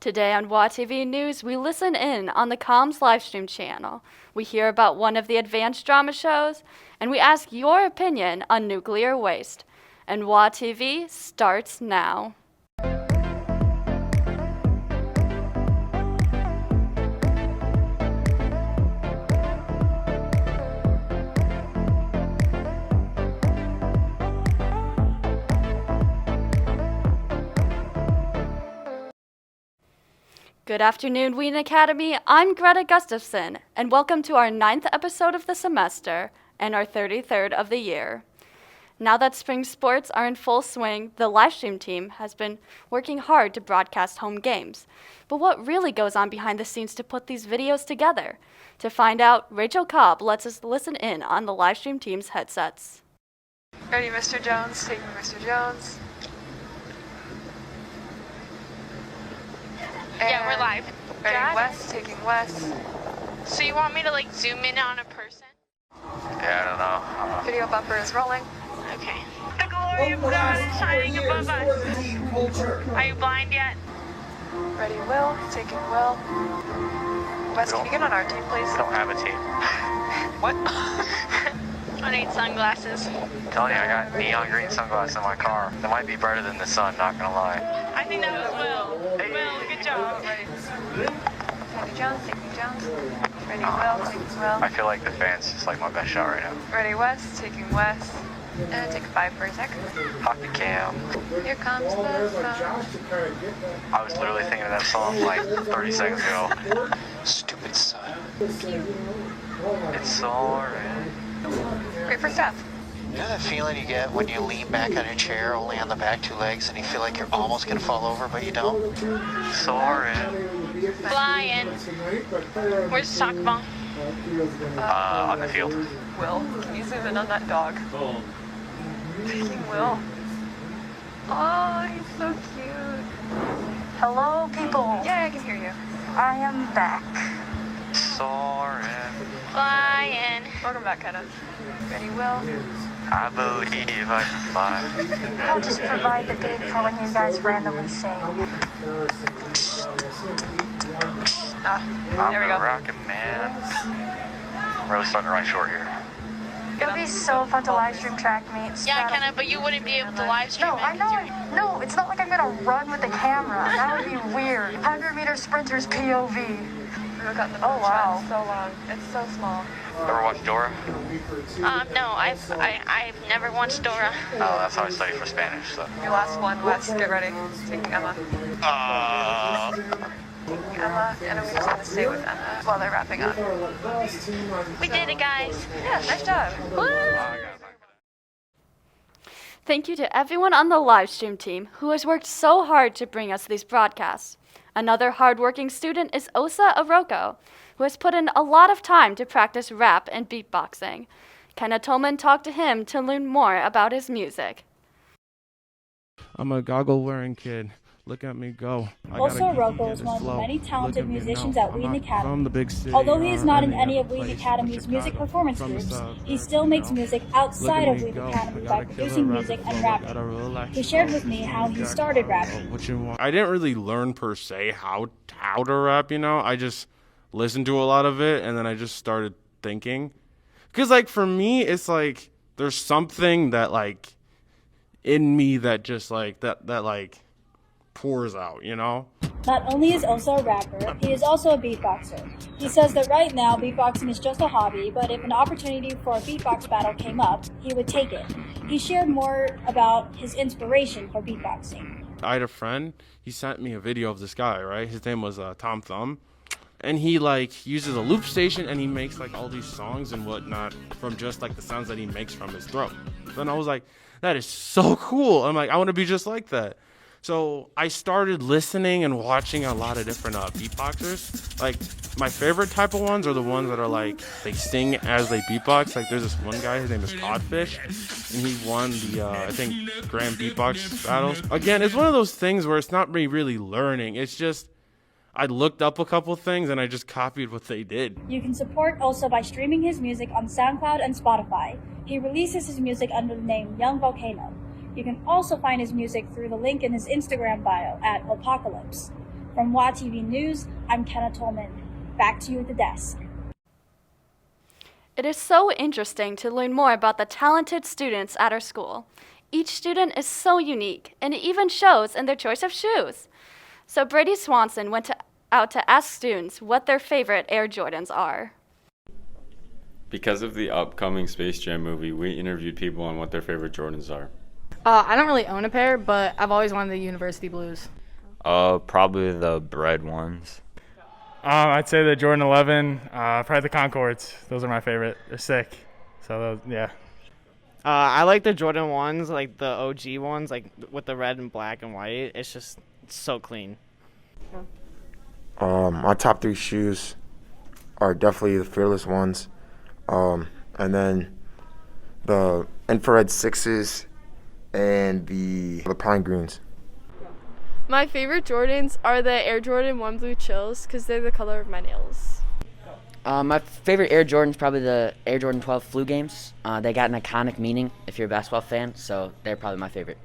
Today on WAtv News, we listen in on the Comms livestream channel. We hear about one of the advanced drama shows, and we ask your opinion on nuclear waste. And WAtv starts now. Good afternoon, Wheaton Academy. I'm Greta Gustafson, and welcome to our 9th episode of the semester and our 33rd of the year. Now that spring sports are in full swing, the livestream team has been working hard to broadcast home games. But what really goes on behind the scenes to put these videos together? To find out, Rachel Cobb lets us listen in on the livestream team's headsets. Ready, Mr. Jones? Taking Mr. Jones. Yeah, we're live. Ready, Wes, taking Wes. So you want me to like zoom in on a person? Yeah, I don't know. Video bumper is rolling. Okay. The glory of God is shining above us. Are you blind yet? Ready, Will, taking Will. Wes, can you get on our team, please? I don't have a team. What? I need sunglasses. I'm telling you, I got neon green sunglasses in my car. They might be brighter than the sun, not gonna lie. I think that was Will. Hey. Will, good job. Ready. Taking Jones, taking Jones. Ready, Will, taking Will. I feel like the fan's just like my best shot right now. Ready, Wes, taking Wes. And take 5 for a sec. Hockey cam. Here comes the sun. I was literally thinking of that song like 30 seconds ago. Stupid sun. It's alright. Great first half. You know that feeling you get when you lean back on your chair only on the back 2 legs and you feel like you're almost going to fall over but you don't? Sorry. Flying. Where's the soccer ball? On the field. Will, can you zoom in on that dog? Taking Will. Oh, he's so cute. Hello, people. Yeah, I can hear you. I am back. Sorry. Flying. Welcome back, Kenneth. Ready, Will? I believe I can fly. I'll just provide the beat for when you guys randomly sing. There we go. I'm a rockin' man. I'm really starting to run short here. It'll be so fun to live stream track meets. Yeah, Kenna, but you wouldn't be able to live stream No, it. I know. No, it's not like I'm gonna run with the camera. That would be weird. 100-meter sprinters POV. We've gotten the Oh, wow. so long. It's so small. Ever watch Dora? No, I've never watched Dora. Oh, that's how I study for Spanish, so. Your last one, Wes. Get ready. Taking Emma. Taking Emma, and we're just gonna stay with Emma while they're wrapping up. We did it, guys. Yeah, nice job. Woo! Thank you to everyone on the livestream team who has worked so hard to bring us these broadcasts. Another hardworking student is Osa Aroko, who has put in a lot of time to practice rap and beatboxing. Kenna Tolman talked to him to learn more about his music. I'm a goggle-wearing kid. Look at me go. Also, Rocco is one of the many talented musicians at Wheaton Academy. Although he is not in any of Wheaton Academy's music performance groups, he still makes music outside of Wheaton Academy by producing music and rapping. He shared with me how he started rapping. I didn't really learn per se how to rap, you know. I just listened to a lot of it, and then I just started thinking. Because, like, for me, it's like there's something that, like, in me that just, like, that pours out, you know? Not only is Osa a rapper, he is also a beatboxer. He says that right now beatboxing is just a hobby, but if an opportunity for a beatbox battle came up, he would take it. He shared more about his inspiration for beatboxing. I had a friend, he sent me a video of this guy, right? His name was Tom Thumb. And he, like, uses a loop station and he makes, like, all these songs and whatnot from just, like, the sounds that he makes from his throat. Then I was like, that is so cool. I'm like, I want to be just like that. So I started listening and watching a lot of different beatboxers. Like, my favorite type of ones are the ones that are like, they sing as they beatbox. Like, there's this one guy, his name is Codfish, and he won the, I think, Grand Beatbox Battles. Again, it's one of those things where it's not me really learning. It's just, I looked up a couple things and I just copied what they did. You can support Osa by streaming his music on SoundCloud and Spotify. He releases his music under the name Young Volcano. You can also find his music through the link in his Instagram bio at Apocalypse. From WATv News, I'm Kenna Tolman. Back to you at the desk. It is so interesting to learn more about the talented students at our school. Each student is so unique, and it even shows in their choice of shoes. So Brady Swanson went out to ask students what their favorite Air Jordans are. Because of the upcoming Space Jam movie, we interviewed people on what their favorite Jordans are. I don't really own a pair, but I've always wanted the University Blues. Probably the bread ones. I'd say the Jordan 11, probably the Concords. Those are my favorite. They're sick. So, those, yeah. I like the Jordan 1s, like the OG ones, like with the red and black and white. It's just so clean. My top 3 shoes are definitely the Fearless ones. And then the Infrared 6s and the Pine Greens. My favorite Jordans are the Air Jordan 1 Blue Chills because they're the color of my nails. My favorite Air Jordan is probably the Air Jordan 12 Flu Games. They got an iconic meaning if you're a basketball fan, so they're probably my favorite.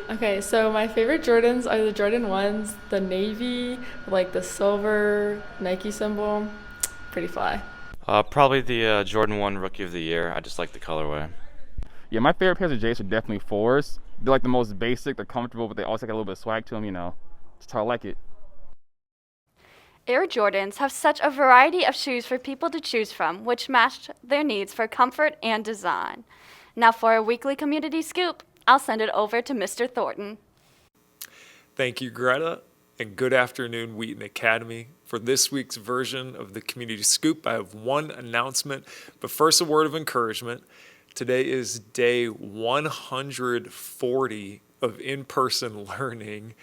Okay, so my favorite Jordans are the Jordan 1s, the navy, like the silver Nike symbol. Pretty fly. Probably the Jordan 1 Rookie of the Year. I just like the colorway. Yeah, my favorite pairs of J's are definitely 4s. They're like the most basic, they're comfortable, but they also got a little bit of swag to them, you know. That's how I like it. Air Jordans have such a variety of shoes for people to choose from, which match their needs for comfort and design. Now for a weekly community scoop, I'll send it over to Mr. Thornton. Thank you, Greta, and good afternoon, Wheaton Academy. For this week's version of the Community Scoop, I have one announcement, but first a word of encouragement. Today is day 140 of in-person learning.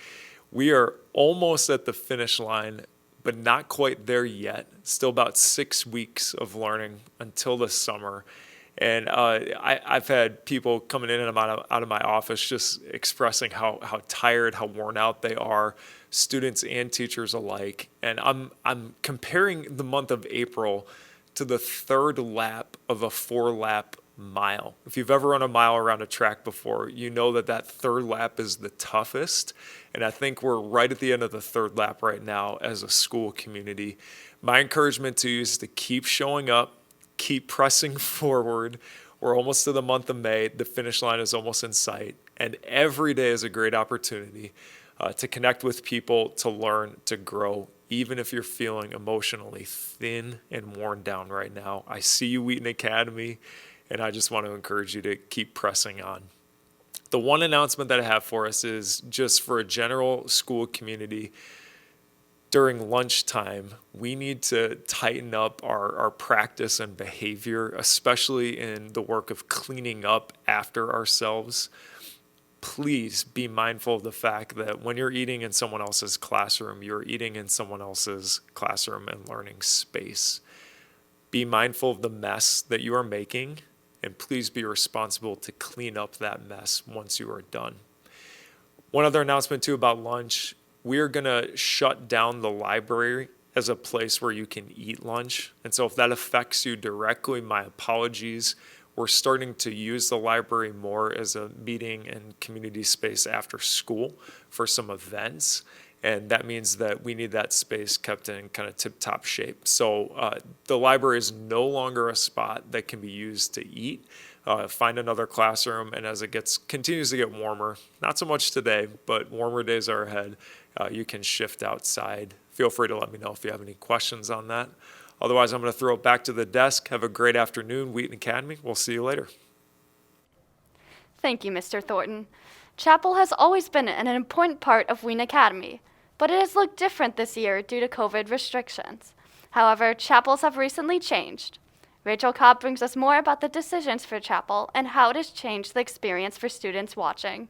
We are almost at the finish line, but not quite there yet. Still about 6 weeks of learning until the summer. And I've had people coming in and out of my office just expressing how tired, how worn out they are, students and teachers alike. And I'm comparing the month of April to the third lap of a 4-lap mile. If you've ever run a mile around a track before, you know that third lap is the toughest. And I think we're right at the end of the third lap right now as a school community. My encouragement to you is to keep showing up, keep pressing forward. We're almost to the month of May. The finish line is almost in sight. And every day is a great opportunity to connect with people, to learn, to grow, even if you're feeling emotionally thin and worn down right now. I see you, Wheaton Academy, and I just want to encourage you to keep pressing on. The one announcement that I have for us is just for a general school community. During lunchtime, we need to tighten up our practice and behavior, especially in the work of cleaning up after ourselves. Please be mindful of the fact that when you're eating in someone else's classroom, you're eating in someone else's classroom and learning space. Be mindful of the mess that you are making, and please be responsible to clean up that mess once you are done. One other announcement too about lunch. We're going to shut down the library as a place where you can eat lunch. And so if that affects you directly, my apologies. We're starting to use the library more as a meeting and community space after school for some events. And that means that we need that space kept in kind of tip-top shape. So the library is no longer a spot that can be used to eat. Find another classroom, and as it continues to get warmer, not so much today, but warmer days are ahead, you can shift outside. Feel free to let me know if you have any questions on that. Otherwise, I'm going to throw it back to the desk. Have a great afternoon, Wheaton Academy. We'll see you later. Thank you, Mr. Thornton. Chapel has always been an important part of Wheaton Academy, but it has looked different this year due to COVID restrictions. However, chapels have recently changed. Rachel Cobb brings us more about the decisions for chapel and how it has changed the experience for students watching.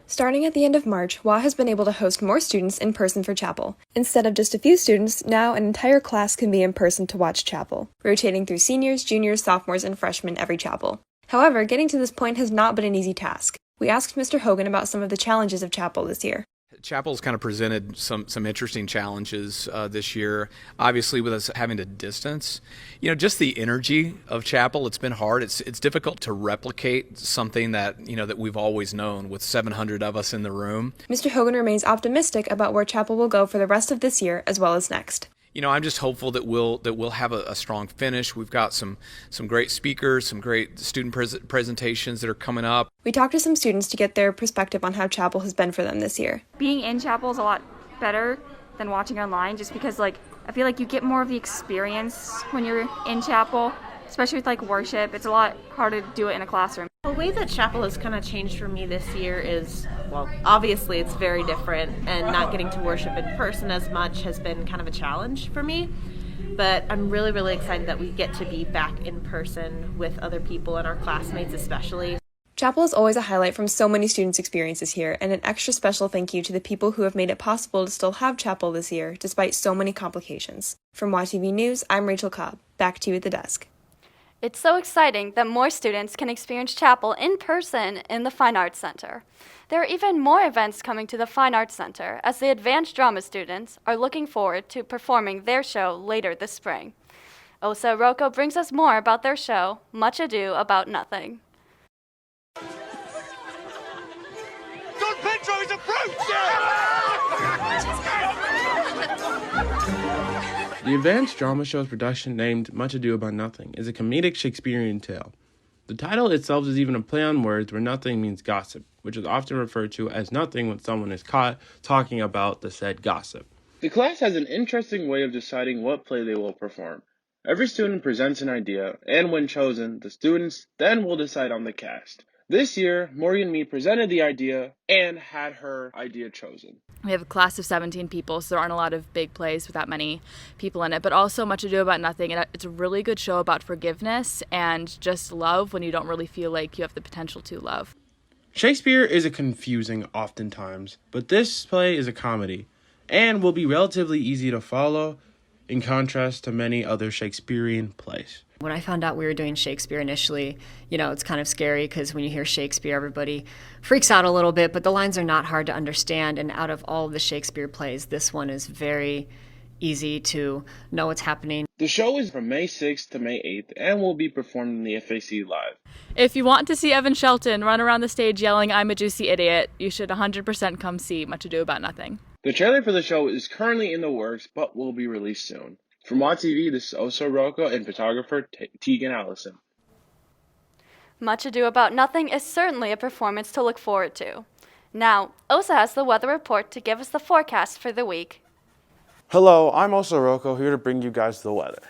Starting at the end of March, WA has been able to host more students in person for chapel. Instead of just a few students, now an entire class can be in person to watch chapel, rotating through seniors, juniors, sophomores, and freshmen every chapel. However, getting to this point has not been an easy task. We asked Mr. Hogan about some of the challenges of chapel this year. Chapel's kind of presented some interesting challenges this year. Obviously, with us having to distance, just the energy of Chapel. It's been hard. It's difficult to replicate something that that we've always known with 700 of us in the room. Mr. Hogan remains optimistic about where Chapel will go for the rest of this year as well as next. I'm just hopeful that we'll have a strong finish. We've got some great speakers, some great student presentations that are coming up. We talked to some students to get their perspective on how Chapel has been for them this year. Being in Chapel is a lot better than watching online, just because I feel like you get more of the experience when you're in Chapel, especially with worship. It's a lot harder to do it in a classroom. The way that Chapel has kind of changed for me this year is, obviously it's very different, and not getting to worship in person as much has been kind of a challenge for me. But I'm really, really excited that we get to be back in person with other people and our classmates especially. Chapel is always a highlight from so many students' experiences here, and an extra special thank you to the people who have made it possible to still have Chapel this year, despite so many complications. From WAtv News, I'm Rachel Cobb. Back to you at the desk. It's so exciting that more students can experience Chapel in person in the Fine Arts Center. There are even more events coming to the Fine Arts Center, as the advanced drama students are looking forward to performing their show later this spring. Osa Rocco brings us more about their show, Much Ado About Nothing. Don Pedro is approaching! The advanced drama show's production, named Much Ado About Nothing, is a comedic Shakespearean tale. The title itself is even a play on words where nothing means gossip, which is often referred to as nothing when someone is caught talking about the said gossip. The class has an interesting way of deciding what play they will perform. Every student presents an idea, and when chosen, the students then will decide on the cast. This year, Morgan Mee presented the idea and had her idea chosen. We have a class of 17 people, so there aren't a lot of big plays with that many people in it, but also Much Ado About Nothing. And it's a really good show about forgiveness and just love when you don't really feel like you have the potential to love. Shakespeare is a confusing oftentimes, but this play is a comedy and will be relatively easy to follow in contrast to many other Shakespearean plays. When I found out we were doing Shakespeare initially, it's kind of scary because when you hear Shakespeare, everybody freaks out a little bit, but the lines are not hard to understand. And out of all of the Shakespeare plays, this one is very easy to know what's happening. The show is from May 6th to May 8th and will be performed in the FAC Live. If you want to see Evan Shelton run around the stage yelling, "I'm a juicy idiot," you should 100% come see Much Ado About Nothing. The trailer for the show is currently in the works, but will be released soon. From WATv, this is Osa Rocco and photographer Tegan Allison. Much Ado About Nothing is certainly a performance to look forward to. Now, Osa has the weather report to give us the forecast for the week. Hello, I'm Osa Rocco, here to bring you guys the weather.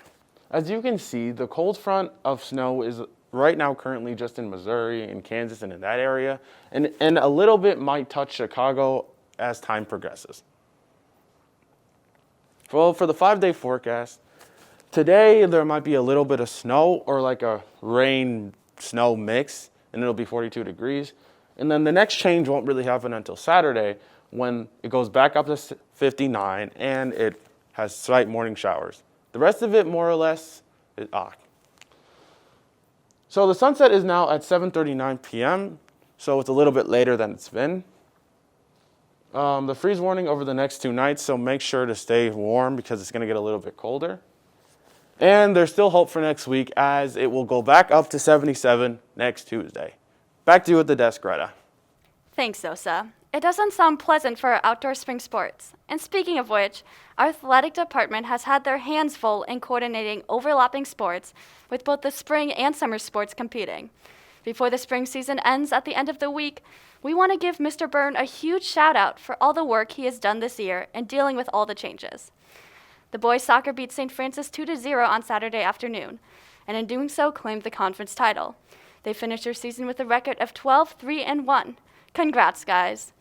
As you can see, the cold front of snow is right now currently just in Missouri and Kansas and in that area, and a little bit might touch Chicago as time progresses. Well, for the 5-day forecast, today there might be a little bit of snow or like a rain-snow mix, and it'll be 42 degrees. And then the next change won't really happen until Saturday when it goes back up to 59 and it has slight morning showers. The rest of it, more or less, is odd. So the sunset is now at 7:39 p.m., so it's a little bit later than it's been. The freeze warning over the next 2 nights, so make sure to stay warm because it's going to get a little bit colder. And there's still hope for next week as it will go back up to 77 next Tuesday. Back to you at the desk, Greta. Thanks, Osa. It doesn't sound pleasant for our outdoor spring sports. And speaking of which, our athletic department has had their hands full in coordinating overlapping sports with both the spring and summer sports competing. Before the spring season ends at the end of the week, we want to give Mr. Byrne a huge shout out for all the work he has done this year in dealing with all the changes. The boys soccer beat St. Francis 2-0 on Saturday afternoon, and in doing so claimed the conference title. They finished their season with a record of 12-3-1. Congrats, guys.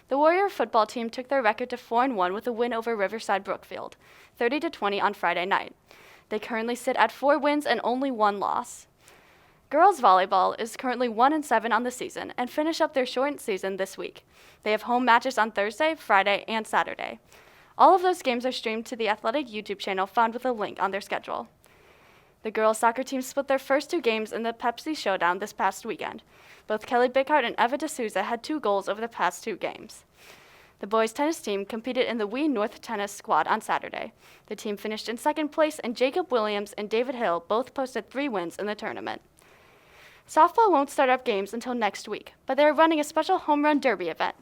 The Warrior football team took their record to 4-1 with a win over Riverside Brookfield, 30-20 on Friday night. They currently sit at 4 wins and only 1 loss. Girls volleyball is currently 1-7 on the season and finish up their shortened season this week. They have home matches on Thursday, Friday, and Saturday. All of those games are streamed to the Athletic YouTube channel found with a link on their schedule. The girls soccer team split their first 2 games in the Pepsi Showdown this past weekend. Both Kelly Bickhardt and Eva D'Souza had 2 goals over the past 2 games. The boys' tennis team competed in the WE North Tennis Squad on Saturday. The team finished in second place, and Jacob Williams and David Hill both posted 3 wins in the tournament. Softball won't start up games until next week, but they are running a special home run derby event.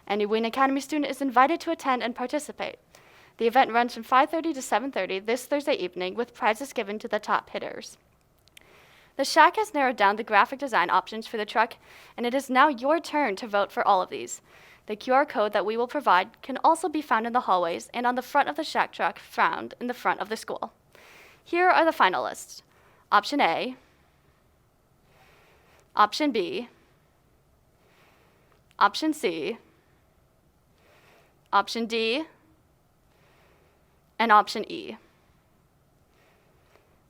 Any Wheaton Academy student is invited to attend and participate. The event runs from 5:30 to 7:30 this Thursday evening, with prizes given to the top hitters. The Shack has narrowed down the graphic design options for the truck, and it is now your turn to vote for all of these. The QR code that we will provide can also be found in the hallways and on the front of the Shack truck found in the front of the school. Here are the finalists. Option A, Option B, Option C, Option D, and Option E.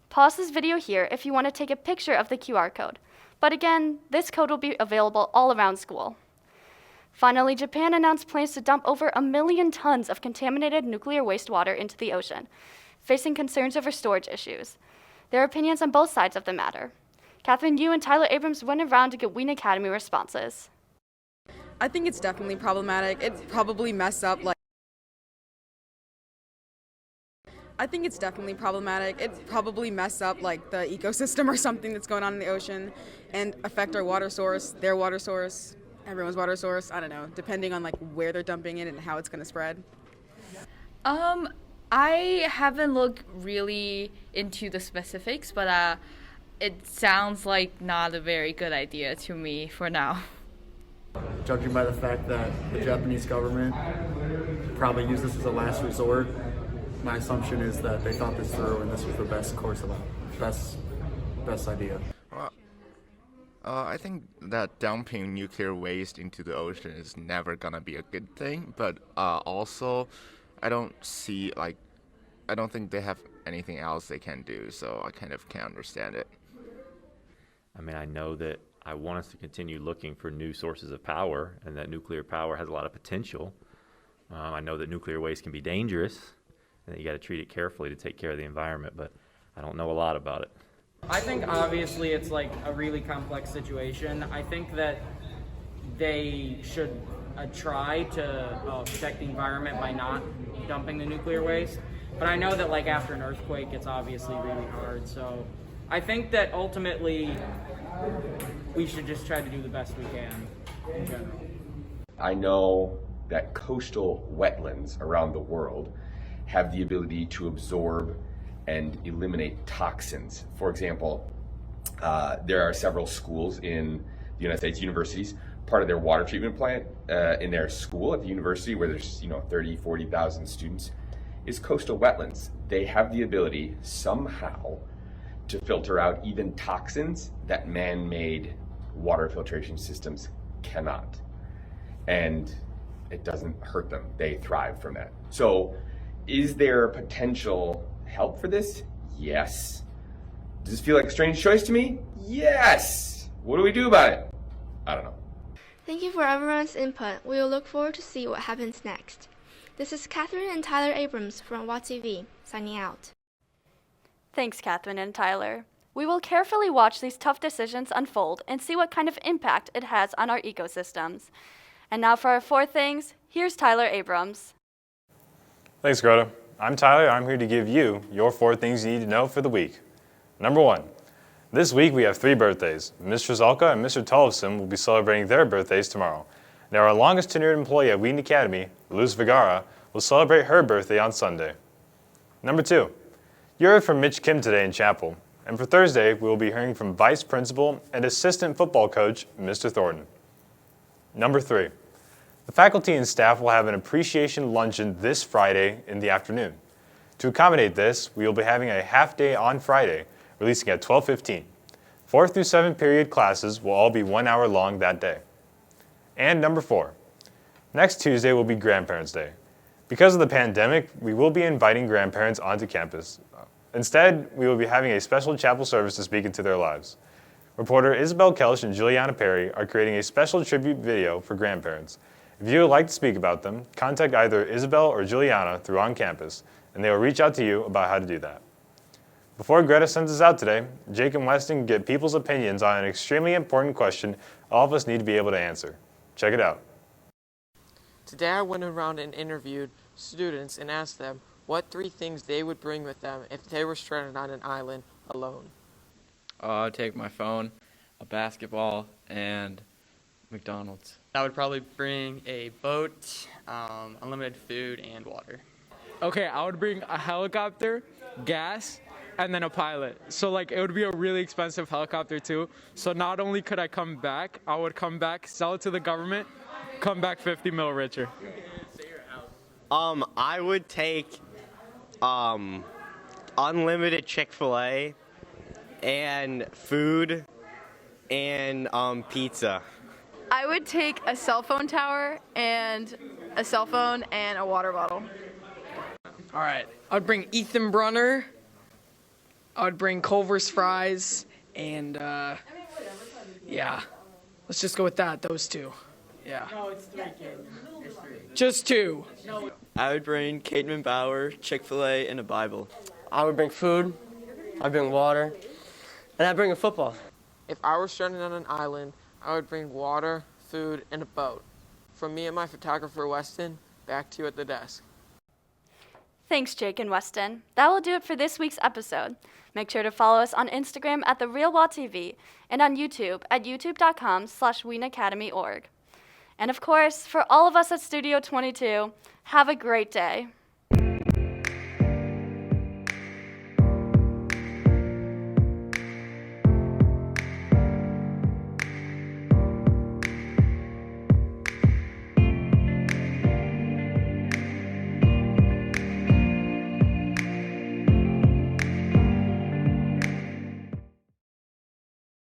Pause this video here if you want to take a picture of the QR code. But again, this code will be available all around school. Finally, Japan announced plans to dump over 1 million tons of contaminated nuclear wastewater into the ocean, facing concerns over storage issues. There are opinions on both sides of the matter. Catherine Yu and Tyler Abrams went around to get Wheaton Academy responses. I think it's definitely problematic. It's probably messed up like the ecosystem or something that's going on in the ocean and affect our water source, their water source, everyone's water source. I don't know, depending on like where they're dumping it and how it's going to spread. I haven't looked really into the specifics, but it sounds like not a very good idea to me for now. Judging by the fact that the Japanese government probably used this as a last resort, my assumption is that they thought this through and this was the best course of best idea. I think that dumping nuclear waste into the ocean is never gonna be a good thing, but also I don't think they have anything else they can do, so I kind of can't understand it. I mean, I know that I want us to continue looking for new sources of power, and that nuclear power has a lot of potential. I know that nuclear waste can be dangerous, and that you got to treat it carefully to take care of the environment, but I don't know a lot about it. I think obviously it's like a really complex situation. I think that they should try to protect the environment by not dumping the nuclear waste. But I know that like after an earthquake, it's obviously really hard. So I think that ultimately we should just try to do the best we can in general. I know that coastal wetlands around the world have the ability to absorb and eliminate toxins. For example, there are several schools in the United States, universities, part of their water treatment plant in their school at the university where there's 30, 40,000 students is coastal wetlands. They have the ability somehow to filter out even toxins that man-made water filtration systems cannot. And it doesn't hurt them. They thrive from that. So is there potential help for this? Yes. Does this feel like a strange choice to me? Yes. What do we do about it? I don't know. Thank you for everyone's input. We will look forward to see what happens next. This is Catherine and Tyler Abrams from WAtv, signing out. Thanks, Catherine and Tyler. We will carefully watch these tough decisions unfold and see what kind of impact it has on our ecosystems. And now for our 4 things, here's Tyler Abrams. Thanks, Greta. I'm Tyler. I'm here to give you your 4 things you need to know for the week. Number 1. This week we have 3 birthdays. Ms. Trizalka and Mr. Tollefson will be celebrating their birthdays tomorrow. Now our longest tenured employee at Wheaton Academy, Luz Vergara, will celebrate her birthday on Sunday. Number 2. You heard from Mitch Kim today in chapel. And for Thursday, we will be hearing from Vice Principal and Assistant Football Coach, Mr. Thornton. Number 3. The faculty and staff will have an appreciation luncheon this Friday in the afternoon. To accommodate this, we will be having a half day on Friday, releasing at 12:15. 4th through 7th period classes will all be 1 hour long that day. And number 4. Next Tuesday will be Grandparents' Day. Because of the pandemic, we will be inviting grandparents onto campus. Instead, we will be having a special chapel service to speak into their lives. Reporter Isabel Kelch and Juliana Perry are creating a special tribute video for grandparents. If you would like to speak about them, contact either Isabel or Juliana through On Campus, and they will reach out to you about how to do that. Before Greta sends us out today, Jake and Weston get people's opinions on an extremely important question all of us need to be able to answer. Check it out. Today I went around and interviewed students and asked them what 3 things they would bring with them if they were stranded on an island alone. I'd take my phone, a basketball, and McDonald's. I would probably bring a boat, unlimited food, and water. Okay, I would bring a helicopter, gas, and then a pilot. So like it would be a really expensive helicopter too. So not only could I come back, I would come back, sell it to the government, come back 50 mil richer. I would take unlimited Chick-fil-A and food and pizza. I would take a cell phone tower and a cell phone and a water bottle. All right, I'd bring Ethan Brunner. I would bring Culver's fries, and yeah, let's just go with that. Those 2. Yeah. No, it's 3 kids. It's 3. Just 2. No. I would bring Cademan Bauer, Chick-fil-A, and a Bible. I would bring food. I'd bring water, and I'd bring a football. If I were stranded on an island, I would bring water, food, and a boat. From me and my photographer, Weston, back to you at the desk. Thanks, Jake and Weston. That will do it for this week's episode. Make sure to follow us on Instagram at WAtv and on YouTube at youtube.com/WeenAcademy.org. And of course, for all of us at Studio 22, have a great day.